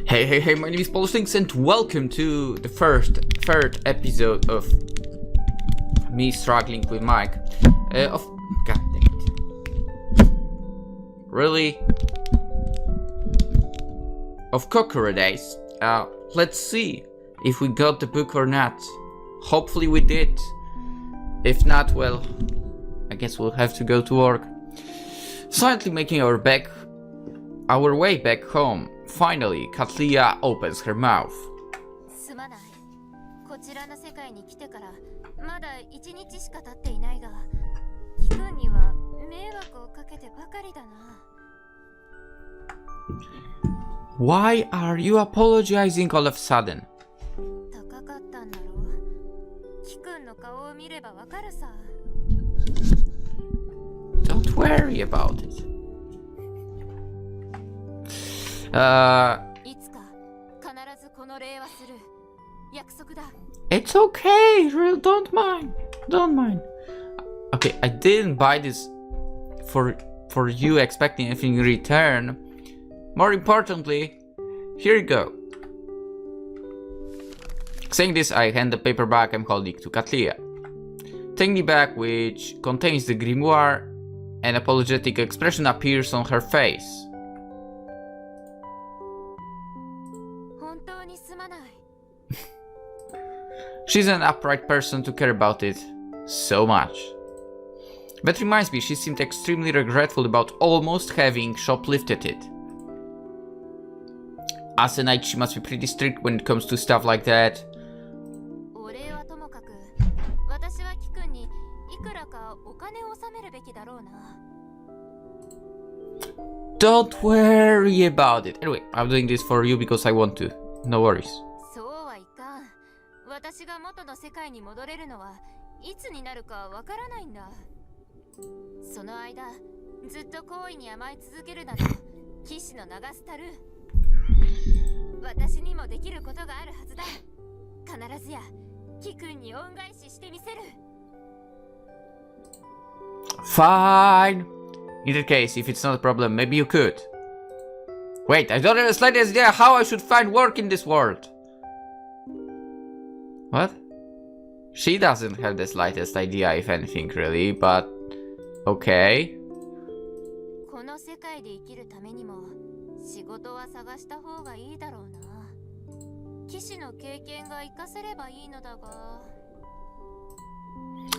Hey, my name is PolishLynx and welcome to the third episode of me struggling with Mike. God damn it. Really? Of KukkoroDays. Let's see if we got the book or not. Hopefully we did. If not, well, I guess we'll have to go to work. Silently making our way back home. Finally, Cattleya opens her mouth. Why are you apologizing all of a sudden? Don't worry about it. It's okay, don't mind. Okay, I didn't buy this for you expecting anything in return. More importantly, here you go. Saying this, I hand the paperback I'm holding to Cattleya. Taking the bag, which contains the grimoire, an apologetic expression appears on her face. She's an upright person to care about it so much. That reminds me, she seemed extremely regretful about almost having shoplifted it. As a knight, she must be pretty strict when it comes to stuff like that. Don't worry about it. Anyway, I'm doing this for you because I want to. No worries. Fine. In that case, if it's not a problem, maybe you could. Wait, I don't have the slightest idea how I should find work in this world. What? She doesn't have the slightest idea, if anything, really, but okay.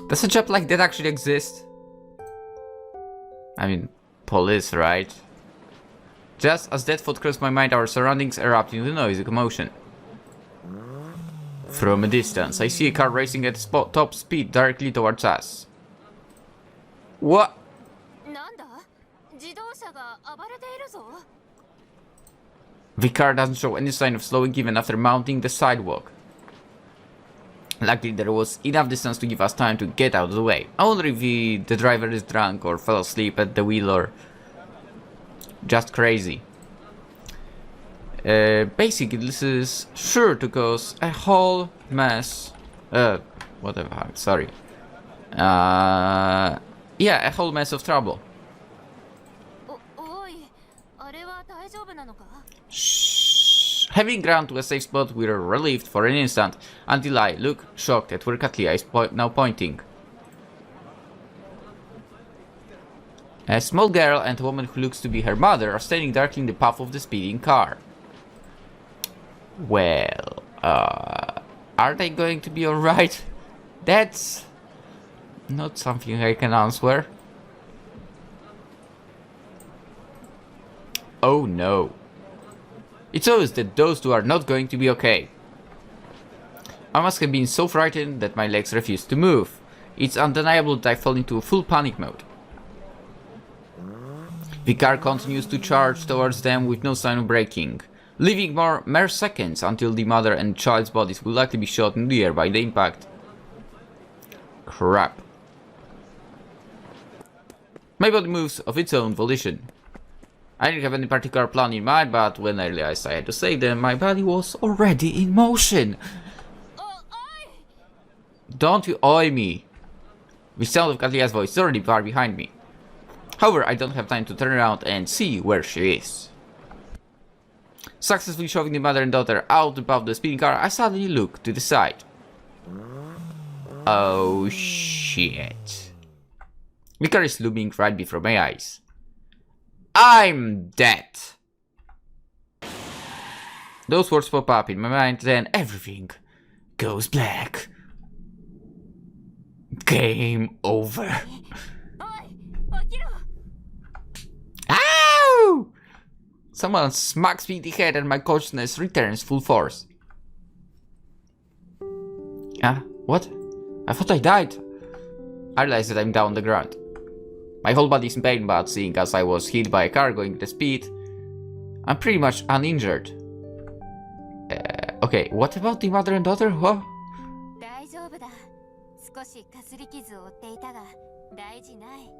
Does a job like that actually exist? I mean, police, right? Just as that thought crossed my mind, our surroundings erupt into noisy commotion. From a distance, I see a car racing at top speed directly towards us. What? The car doesn't show any sign of slowing even after mounting the sidewalk. Luckily, there was enough distance to give us time to get out of the way. I wonder if the driver is drunk or fell asleep at the wheel or just crazy. Basically, this is sure to cause a whole mess. Whatever, sorry. Yeah, a whole mess of trouble. Shh. Having ground to a safe spot, we were relieved for an instant, until I look shocked at where Cattleya is now pointing. A small girl and a woman who looks to be her mother are standing directly in the path of the speeding car. Well, are they going to be alright? That's not something I can answer. Oh no. It's obvious that those two are not going to be okay. I must have been so frightened that my legs refused to move. It's undeniable that I fall into a full panic mode. The car continues to charge towards them with no sign of braking, leaving mere seconds until the mother and child's bodies will likely be shot in the air by the impact. Crap. My body moves of its own volition. I didn't have any particular plan in mind, but when I realized I had to save them, my body was already in motion. Don't you oi me. The sound of Cattleya's voice is already far behind me. However, I don't have time to turn around and see where she is. Successfully shoving the mother and daughter out above the speeding car, I suddenly look to the side. Oh shit. The car is looming right before my eyes. I'm dead. Those words pop up in my mind, then everything goes black. Game over. Ow! Someone smacks me in the head and my consciousness returns full force. What? I thought I died. I realize that I'm down on the ground. My whole body is in pain, but seeing as I was hit by a car going at speed, I'm pretty much uninjured. Okay, what about the mother and daughter? What? 大丈夫だ。少しかすり傷を負っていたが、大事ない。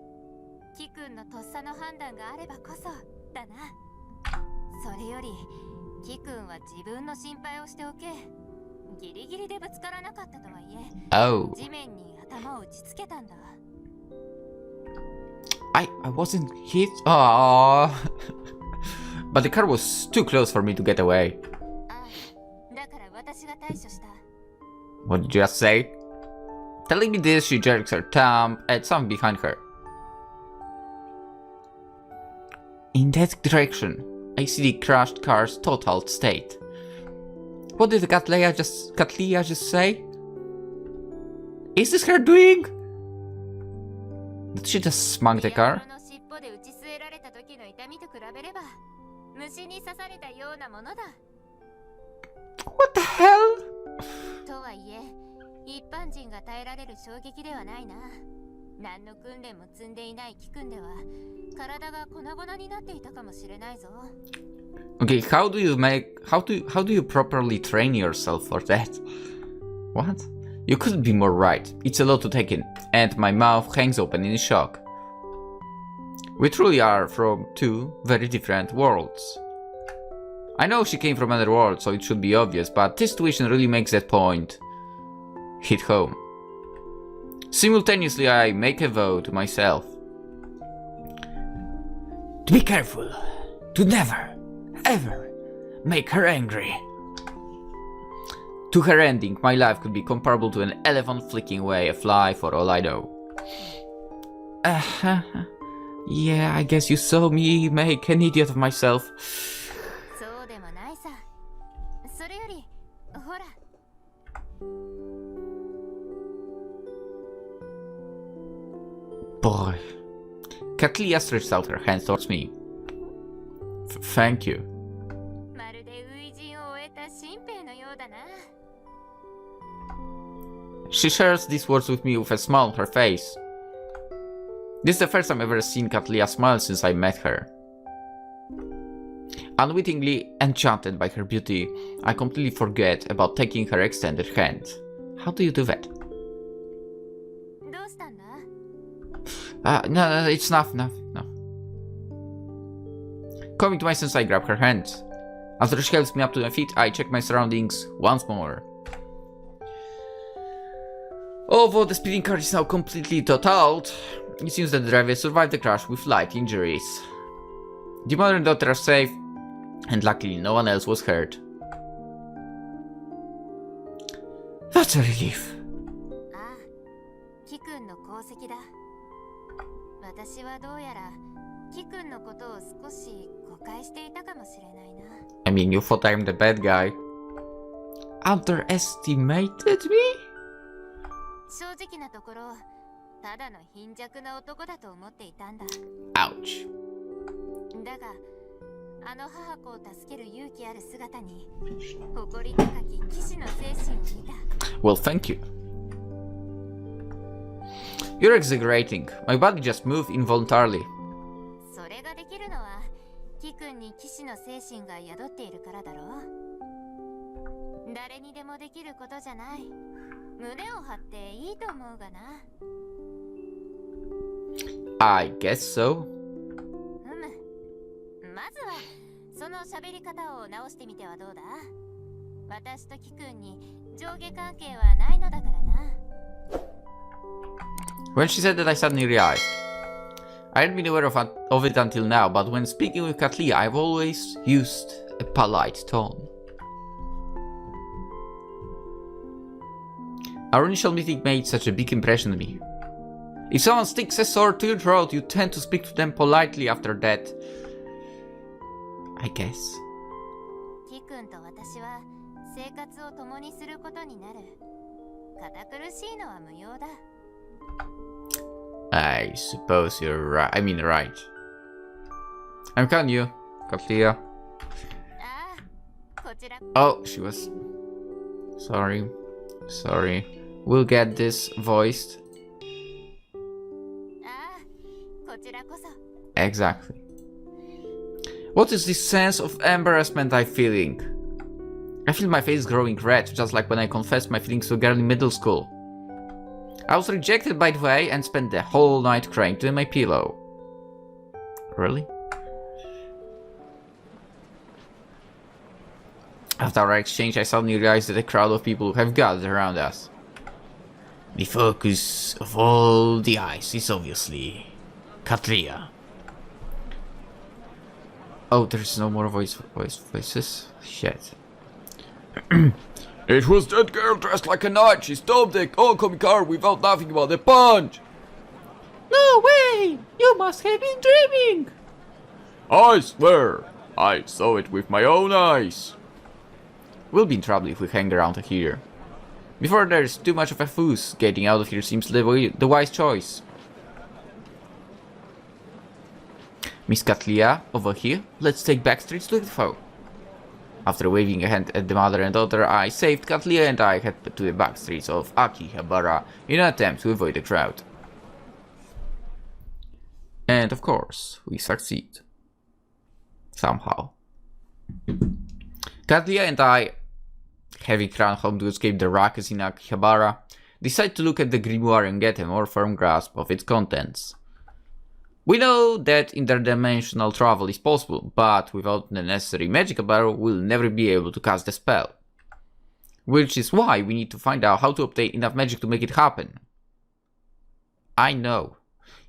キ君のとっさの判断があればこそだな。それより、キ君は自分の心配をしておけ。ギリギリでぶつからなかったとはいえ、地面に頭を打ちつけたんだ。I wasn't hit. Aww. But the car was too close for me to get away. What did you just say? Telling me this, she jerks her thumb at something behind her. In that direction, I see the crashed car's total state. What did Cattleya just say? Is this her doing? Did she just smack the car? What the hell? とはいえ、一般人が耐えられる衝撃ではないな。何の訓練も積んでいないキ君では、体が粉々になっていたかもしれないぞ。Okay, how do you properly train yourself for that? What? You couldn't be more right. It's a lot to take in, and my mouth hangs open in shock. We truly are from two very different worlds. I know she came from another world, so it should be obvious, but this situation really makes that point hit home. Simultaneously, I make a vow to myself. To be careful. To never, ever make her angry. To her ending, my life could be comparable to an elephant flicking away a fly for all I know. Yeah, I guess you saw me make an idiot of myself. Boy. Cattleya stretched out her hand towards me. Thank you. She shares these words with me with a smile on her face. This is the first time I've ever seen Cattleya smile since I met her. Unwittingly enchanted by her beauty, I completely forget about taking her extended hand. How do you do that? No, it's enough. Coming to my senses, I grab her hand. After she helps me up to my feet, I check my surroundings once more. Although the speeding car is now completely totaled, it seems that the driver survived the crash with light injuries. The mother and daughter are safe, and luckily no one else was hurt. That's a relief. 私はどうやらキ君のことを少し誤解していたかもしれないな。I mean, you thought I'm the bad guy. Underestimated me? 正直なところ、ただの貧弱な男だと思っていたんだ。Ouch. だが、あの母子を助ける勇気ある姿に誇り高き騎士の精神を見た。Well, thank you. You're exaggerating. My body just moved involuntarily. それができるのは、キ君に騎士の精神が宿っているからだろう。誰にでもできることじゃない。胸を張っていいと思うがな。I guess so. まずはその喋り方を直してみてはどうだ？私とキ君に上下関係はないのだからな。When she said that, I suddenly realized I hadn't been aware of it until now, but when speaking with Cattleya, I've always used a polite tone. Our initial meeting made such a big impression on me. If someone sticks a sword to your throat, you tend to speak to them politely after that. I guess. I suppose you're right. I mean, right. I'm calling you, Cattleya. Oh, she was... Sorry. We'll get this voiced. Exactly. What is this sense of embarrassment I'm feeling? I feel my face growing red, just like when I confessed my feelings to a girl in middle school. I was rejected, by the way, and spent the whole night crying to my pillow. Really? After our exchange, I suddenly realized that a crowd of people have gathered around us. The focus of all the eyes is obviously Cattleya. Oh, there's no more voices? Shit. It was that girl dressed like a knight. She stopped the oncoming car without laughing about the punch. No way! You must have been dreaming! I swear, I saw it with my own eyes. We'll be in trouble if we hang around here. Before there's too much of a fuss, getting out of here seems the wise choice. Miss Cattleya, over here, let's take back streets to the foe. After waving a hand at the mother and daughter, I saved Cattleya and I head to the back streets of Akihabara in an attempt to avoid the crowd. And of course, we succeed. Somehow. Cattleya and I, having run home to escape the ruckus in Akihabara, decide to look at the grimoire and get a more firm grasp of its contents. We know that interdimensional travel is possible, but without the necessary magical power, we'll never be able to cast the spell. Which is why we need to find out how to obtain enough magic to make it happen. I know.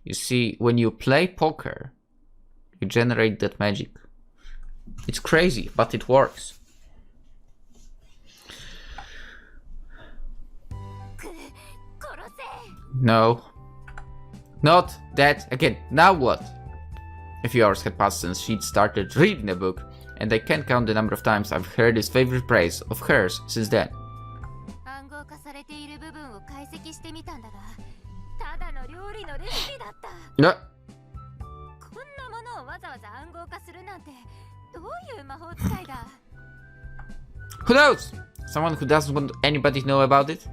You see, when you play poker, you generate that magic. It's crazy, but it works. No. Not that again. Now what? A few hours had passed since she'd started reading the book, and I can't count the number of times I've heard his favorite praise of hers since then. No. Who knows? Someone who doesn't want anybody to know about it?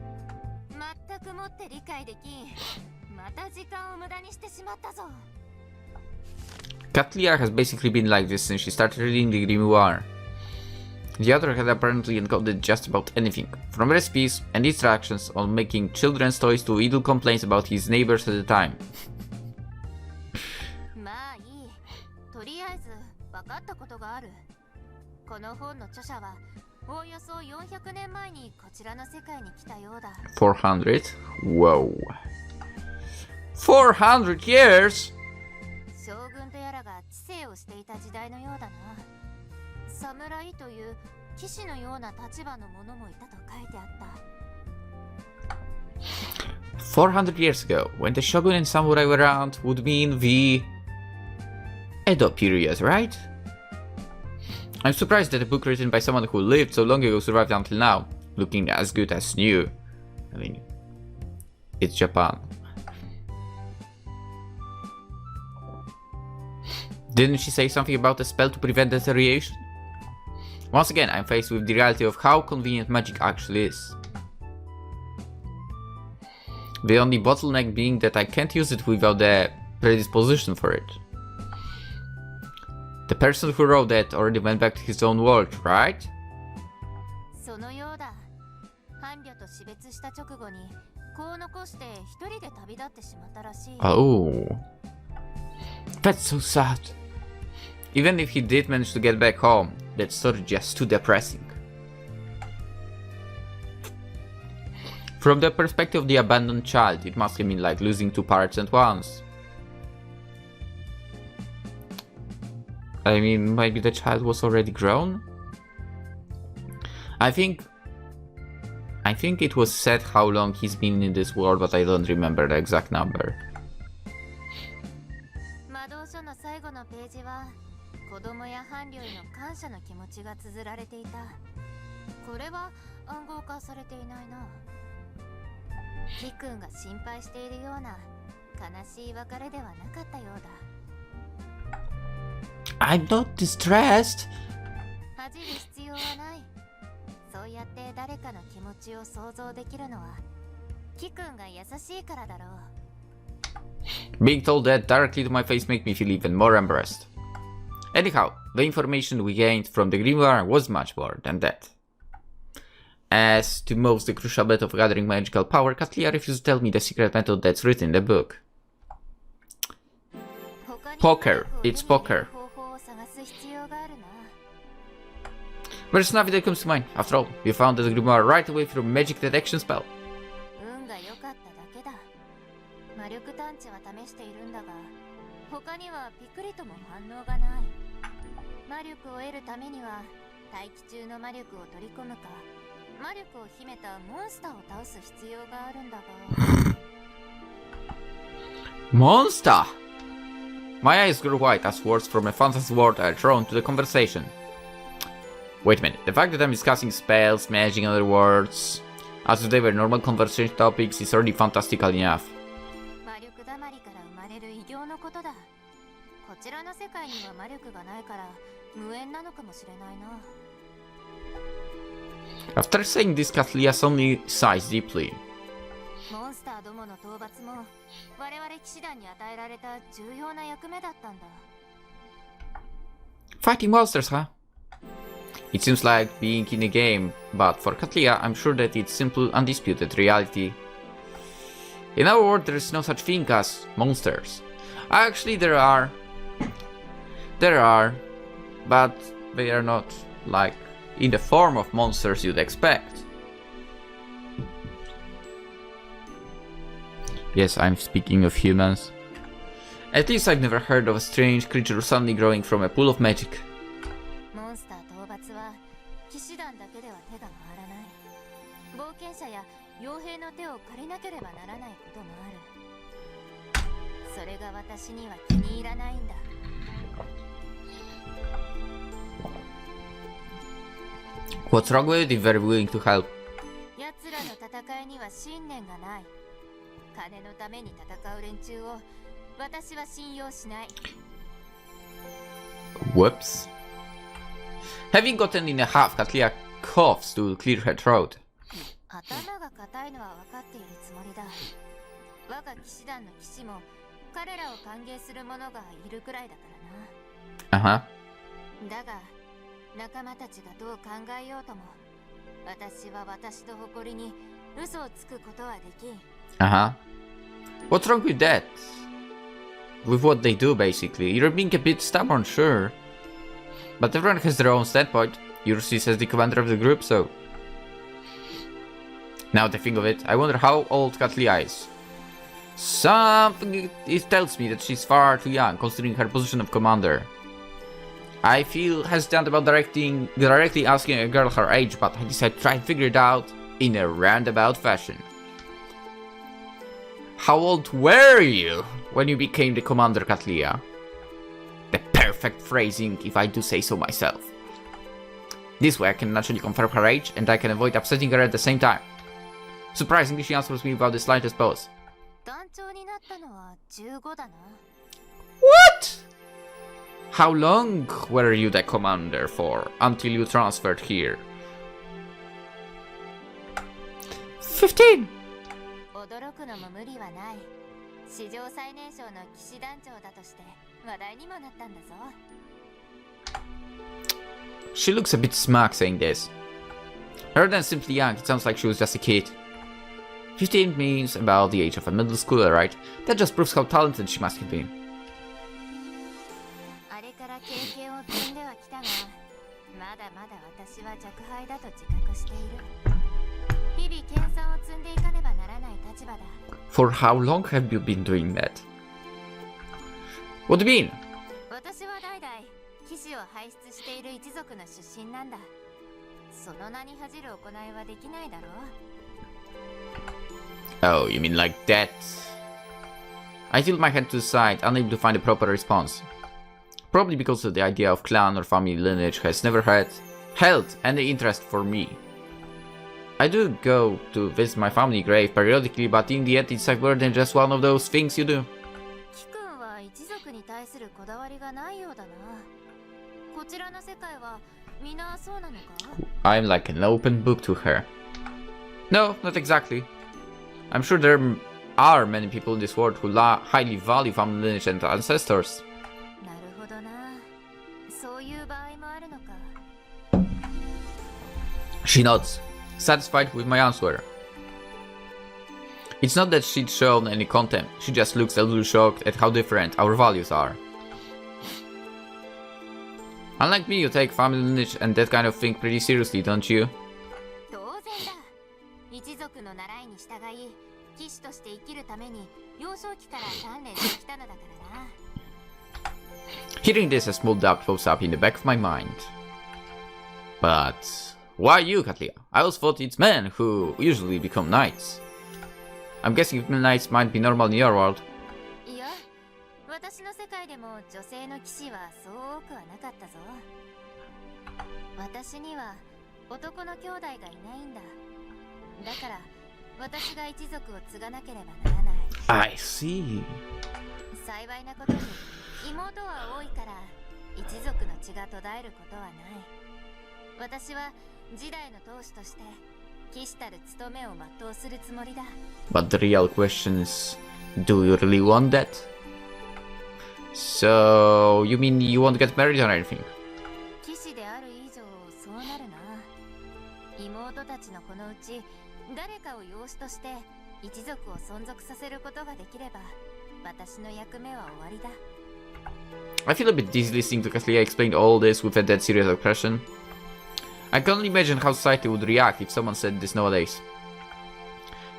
Cattleya has basically been like this since she started reading the grimoire. The author had apparently encoded just about anything, from recipes and instructions on making children's toys to idle complaints about his neighbors at the time. $400? Whoa. 400 years?400 years ago, when the shogun and samurai were around, would mean the Edo period, right? I'm surprised that a book written by someone who lived so long ago survived until now, looking as good as new. I mean, it's Japan. Didn't she say something about a spell to prevent deterioration? Once again, I'm faced with the reality of how convenient magic actually is. The only bottleneck being that I can't use it without the predisposition for it. The person who wrote that already went back to his own world, right? Oh. That's so sad. Even if he did manage to get back home, that story just too depressing. From the perspective of the abandoned child, it must have been like losing two parents at once. I mean, maybe the child was already grown? I think it was said how long he's been in this world, but I don't remember the exact number. 魔導書の最後のページは子供や伴侶への感謝の気持ちが綴られていた。これは暗号化されていないな。キ君が心配しているような悲しい別れではなかったようだ。I'm not distressed. 恥じる必要はない。そうやって誰かの気持ちを想像できるのはキ君が優しいからだろう。Being told that directly to my face made me feel even more embarrassed. Anyhow, the information we gained from the grimoire was much more than that. As to most the crucial bit of gathering magical power, Cattleya refused to tell me the secret method that's written in the book. Poker. It's poker. There's nothing that comes to mind. After all, you found the grimoire right away through a magic detection spell. 運が良かっただけだ。魔力探知は試しているんだが、他にはピクリとも反応がない。魔力を得るためには大気中の魔力を取り込むか、魔力を秘めたモンスターを倒す必要があるんだが。Monster! My eyes grew white as words from a fantasy world are thrown to the conversation. Wait a minute, the fact that I'm discussing spells, magic, and other words, as if they were normal conversation topics, is already fantastical enough. 魔力だまりから生まれる異形のことだ。こちらの世界には魔力がないから無縁なのかもしれないな。After saying this, Cattleya suddenly sighs deeply. モンスターどもの討伐も我々騎士団に与えられた重要な役目だったんだ。Fighting monsters, huh? It seems like being in a game, but for Cattleya, I'm sure that it's simple, undisputed reality. In our world, there is no such thing as monsters. Actually, there are, but they are not like in the form of monsters you'd expect. Yes, I'm speaking of humans. At least I've never heard of a strange creature suddenly growing from a pool of magic. モンスター討伐は騎士団だけでは手が回らない。冒険者や傭兵の手を借りなければならないこともある。それが私には気に入らないんだ。What's wrong with it? Very willing to help. 奴らの戦いには信念がない。金のために戦う連中を私は信用しない。Whoops. Having gotten in a half, Cattleya coughs to clear her throat. 頭が硬いのは分かっているつもりだ。我が騎士団の騎士も彼らを歓迎する者がいるくらいだからな。だが仲間たちがどう考えようとも、私は私と誇りに嘘をつくことはできん。What's wrong with that? With what they do, basically. You're being a bit stubborn, sure. But everyone has their own standpoint. You're seen as the commander of the group, so... Now that I think of it, I wonder how old Cattleya is. Something it tells me that she's far too young, considering her position of commander. I feel hesitant about directly asking a girl her age, but I decided to try and figure it out in a roundabout fashion. How old were you when you became the commander, Cattleya? The perfect phrasing, if I do say so myself. This way I can naturally confirm her age, and I can avoid upsetting her at the same time. Surprisingly, she answers me without the slightest pause. 団長になったのは15だな。What? How long were you the commander for until you transferred here? 15! 驚くのも無理はない。史上最年少の騎士団長だとして話題にもなったんだぞ。She looks a bit smug saying this. Rather than simply young, it sounds like she was just a kid. 15 means about the age of a middle schooler, right? That just proves how talented she must have been. あれから経験を積んではきたが、まだまだ私は若輩だと自覚している。日々研鑽を積んでいかねばならない立場だ。For how long have you been doing that? What do you mean? 私は代々騎士輩出している一族の出身なんだ。その名に恥じる行いはできないだろう。 Oh, you mean like that? I tilt my head to the side, unable to find a proper response. Probably because of the idea of clan or family lineage has never held any interest for me. I do go to visit my family grave periodically, but in the end it's like more than just one of those things you do. キ君は一族に対するこだわりがないようだな。こちらの世界は皆そうなのか？ I'm like an open book to her. No, not exactly. I'm sure there are many people in this world who highly value family lineage and ancestors. なるほどな。そういう場合もあるのか。 She nods, satisfied with my answer. It's not that she'd shown any contempt, she just looks a little shocked at how different our values are. Unlike me, you take family lineage and that kind of thing pretty seriously, don't you? 当然だ。一族の習いに従い、騎士として生きるために幼少期から鍛錬してきたのだからな。 Hearing this, a small doubt pops up in the back of my mind. But why you, Cattleya? I always thought it's men who usually become knights. I'm guessing female knights might be normal in your world. いや、私の世界でも女性の騎士はそう多くはなかったぞ。私には男の兄弟がいないんだ。だから私が一族を継がなければならない。I see. 幸いなことに妹は多いから一族の血が途絶えることはない。私は時代の当主として騎士たる務めを全うするつもりだ。 But the real question is, do you really want that? So, you mean you won't get married or anything? 騎士である以上そうなるな。妹たちのこのうち誰かを養子として一族を存続させることができれば私の役目は終わりだ。 I feel a bit dizzy listening to Cattleya explain all this with a dead serious expression. I can only imagine how society would react if someone said this nowadays.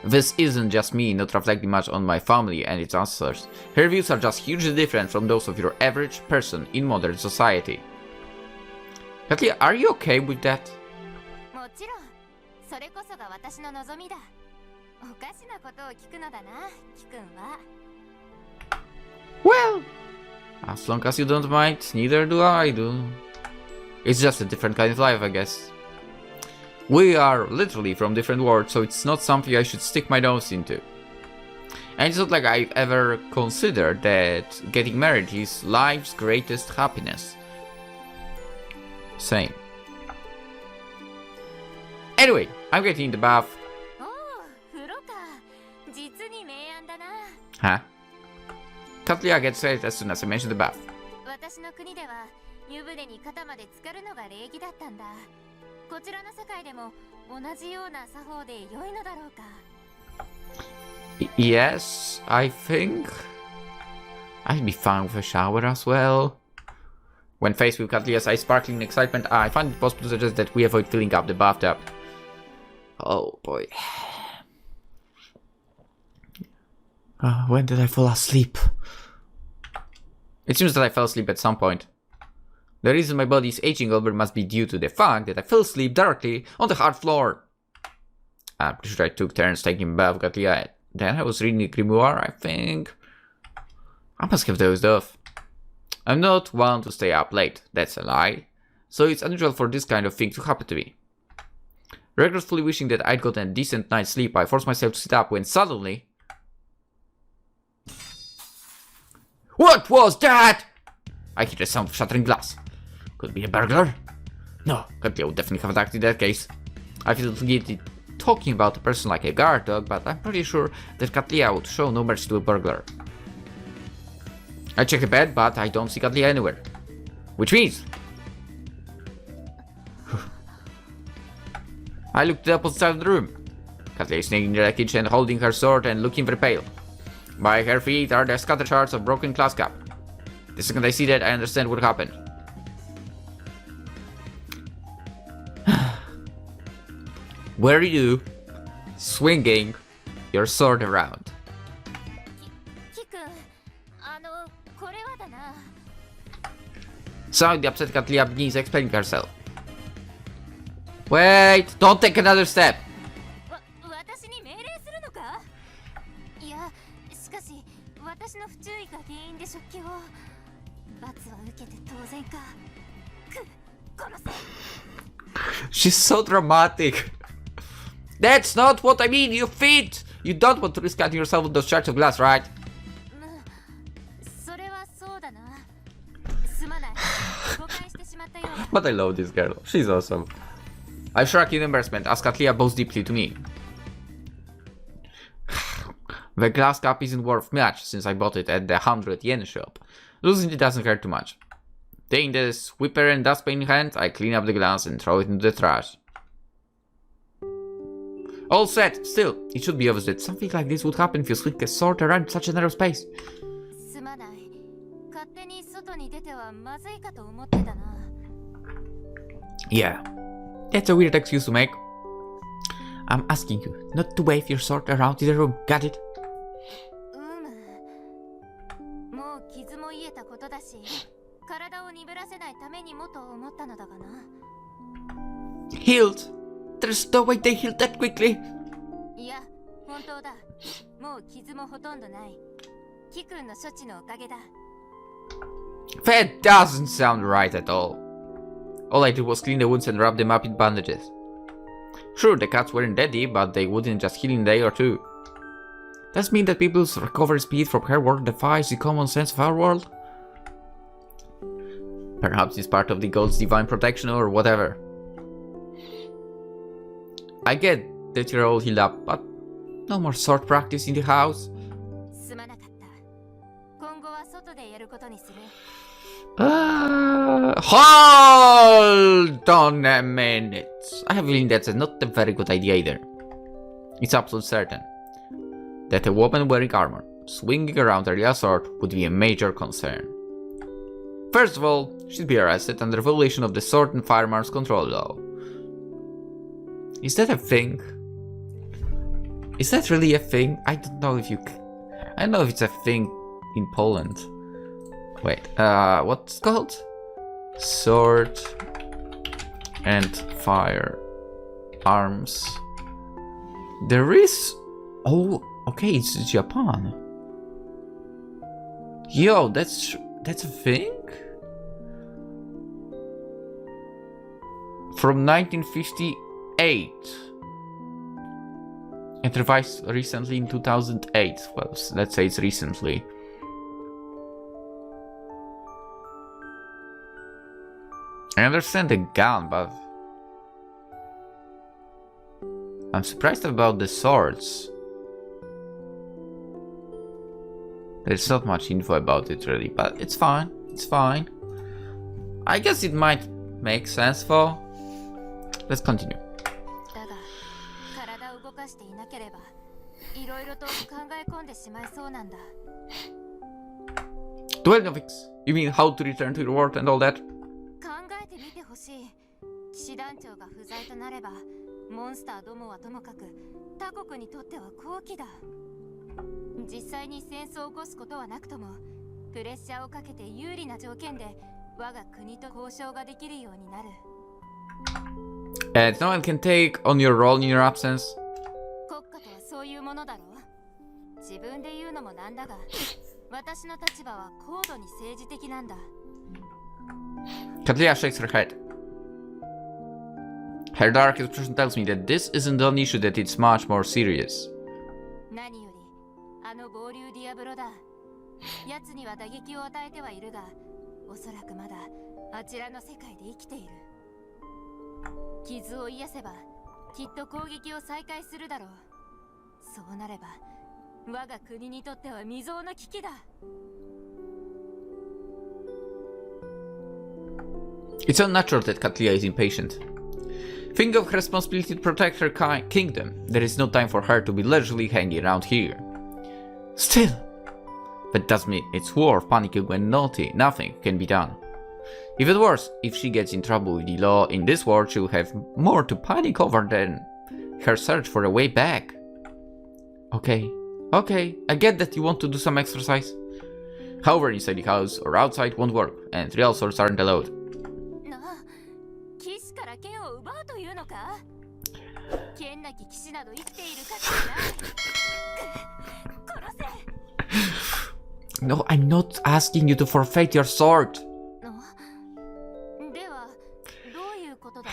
This isn't just me not reflecting much on my family and its ancestors. Her views are just hugely different from those of your average person in modern society. Cattleya, are you okay with that? もちろん、それこそが私の望みだ。おかしなことを聞くのだな、キ君は。 Well, as long as you don't mind, neither do I do. It's just a different kind of life, I guess. We are literally from different worlds, so it's not something I should stick my nose into. And it's not like I've ever considered that getting married is life's greatest happiness. Same. Anyway, I'm getting in the bath. おお、風呂か。実に明暗だな。 Huh? Cattleya gets ready as soon as I mention the bath. 私の国では湯船に肩まで浸かるのが礼儀だったんだ。こちらの世界でも同じような作法で良いのだろうか。 Yes, I think I'd be fine with a shower as well. When faced with Cattleya's eyes sparkling in excitement, I find it possible to suggest that we avoid filling up the bathtub. Oh boy. When did I fall asleep? It seems that I fell asleep at some point. The reason my body is aging over must be due to the fact that I fell asleep directly on the hard floor. I'm pretty sure I took turns taking a bath with Cattleya. Then I was reading the grimoire, I think. I must have dozed off. I'm not one to stay up late, that's a lie. So it's unusual for this kind of thing to happen to me. Regretfully wishing that I'd gotten a decent night's sleep, I forced myself to sit up when suddenly... What was that? I hear the sound of shattering glass. Could it be a burglar? No, Cattleya would definitely have attacked in that case. I feel guilty talking about a person like a guard dog, but I'm pretty sure that Cattleya would show no mercy to a burglar. I check the bed, but I don't see Cattleya anywhere. Which means... I look to the opposite side of the room. Cattleya is sneaking near the kitchen, holding her sword and looking very pale. By her feet are the scattered shards of broken glass cup. The second I see that, I understand what happened. Were you swinging your sword around? キ君、これはだな。So the upset Cattleya begins explaining herself. Wait, don't take another step. 私に命令するのか？いや、しかし私の不注意が原因で食器を罰は受けて当然か。このせい。 She's so dramatic. That's not what I mean, you feet! You don't want to risk cutting yourself with those shards of glass, right? それはそうだな。すまない。誤解してしまったようだ。 But I love this girl. She's awesome. I shrug in embarrassment as Cattleya bows deeply to me. The glass cup isn't worth much since I bought it at the 100 yen shop. Losing it doesn't hurt too much. Taking the sweeper and dustpan in hand, I clean up the glass and throw it into the trash. All set. Still, it should be obvious that something like this would happen if you swing a sword around such a narrow space. すまない。勝手に外に出てはまずいかと思ってたな。 Yeah, that's a weird excuse to make. I'm asking you not to wave your sword around in the room, got it? もう傷も癒えたことだし、体を鈍らせないためにもと思ったのだがな。 Healed? There's no way they healed that quickly. いや、本当だ。もう傷もほとんどない。キ君の処置のおかげだ。 That doesn't sound right at all. All I did was clean the wounds and wrap them up in bandages. Sure, the cuts weren't deadly, but they wouldn't just heal in a day or two. Does it mean that people's recovery speed from her world defies the common sense of our world? Perhaps it's part of the god's divine protection or whatever. I get that you're all healed up, but no more sword practice in the house. すまなかった。今後は外でやることにする。 Hold on a minute. I have a feeling that's not a very good idea either. It's absolutely certain that a woman wearing armor, swinging around a real sword, would be a major concern. First of all, she'd be arrested under violation of the Sword and Firearms Control Law. Is that a thing? Is that really a thing? I don't know if you... I don't know if it's a thing in Poland. Wait, what's it called? Sword and Firearms. There is... Oh, okay, it's Japan. Yo, that's a thing? From 1958. And revised recently in 2008. Well, let's say it's recently. I understand the gun, but I'm surprised about the swords. There's not much info about it really, but it's fine. It's fine. I guess it might make sense for... Let's continue. だが、体を動かしていなければ、いろいろと考え込んでしまいそうなんだ。Duel graphics. You mean how to return to your world and all that? 考えてみてほしい。騎士団長が不在となれば、モンスターどもはともかく、他国にとっては好機だ。実際に戦争を起こすことはなくとも、プレッシャーをかけて有利な条件で我が国と交渉ができるようになる。And no one can take on your role in your absence. 国家とはそういうものだろう。自分で言うのもなんだが、私の立場は高度に政治的なんだ。Cattleya shakes her head. Her dark expression tells me that this isn't an issue, that it's much more serious. 何より、あの暴流ディアブロだ。奴には打撃を与えてはいるが、おそらくまだあちらの世界で生きている。傷を癒せば、きっと攻撃を再開するだろう。そうなれば、我が国にとっては未曾有の危機だ。It's unnatural that Cattleya is impatient. Think of her responsibility to protect her kingdom. There is no time for her to be leisurely hanging around here. Still, that doesn't mean it's worth panicking when nothing can be done. Even worse, if she gets in trouble with the law in this world, she'll have more to panic over than her search for a way back. Okay, I get that you want to do some exercise. However, inside the house or outside won't work, and real swords aren't allowed. なあ、騎士から剣を奪うというのか？剣なき騎士など生きている価値がない。殺せ。 No, I'm not asking you to forfeit your sword. では、どういうことだ？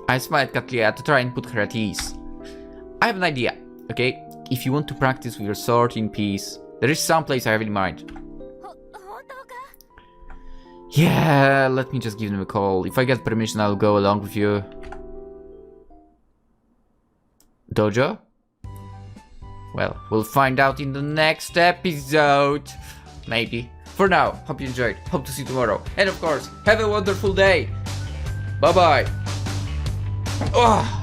I smiled at Cattleya to try and put her at ease. I have an idea, okay? If you want to practice with your sword in peace, there is some place I have in mind. 本当か？ Yeah, let me just give them a call. If I get permission, I'll go along with you. Dojo? Well, we'll find out in the next episode. Maybe. For now, hope you enjoyed. Hope to see you tomorrow. And of course, have a wonderful day. Bye-bye. Oh.